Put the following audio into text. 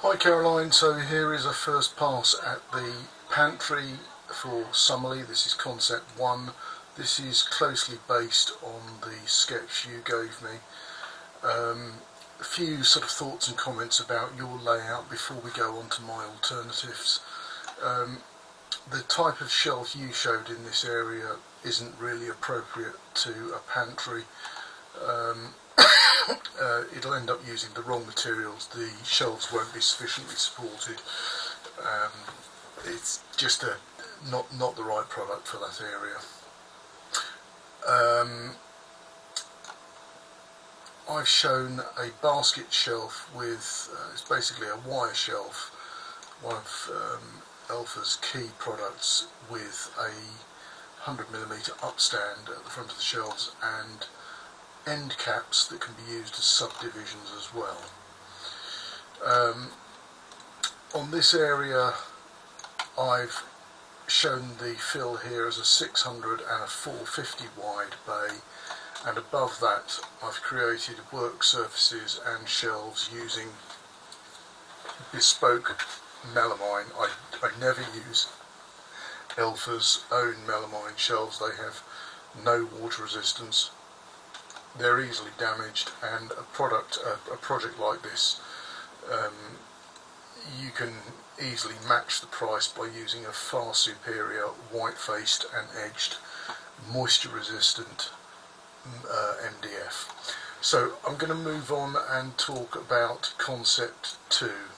Hi Caroline, so here is a first pass at the pantry for Summerlee. This is concept 1. This is closely based on the sketch you gave me. A few sort of thoughts and comments about your layout before we go on to my alternatives. The type of shelf you showed in this area isn't really appropriate to a pantry. It'll end up using the wrong materials, the shelves won't be sufficiently supported. It's just not the right product for that area. I've shown a basket shelf with, it's basically a wire shelf, one of Elfa's key products, with a 100mm upstand at the front of the shelves and end caps that can be used as subdivisions as well. On this area I've shown the fill here as a 600 and a 450 wide bay, and above that I've created work surfaces and shelves using bespoke melamine. I never use Elfa's own melamine shelves. They have no water resistance, they're easily damaged, and a project like this, you can easily match the price by using a far superior white-faced and edged moisture-resistant MDF. So I'm going to move on and talk about concept 2.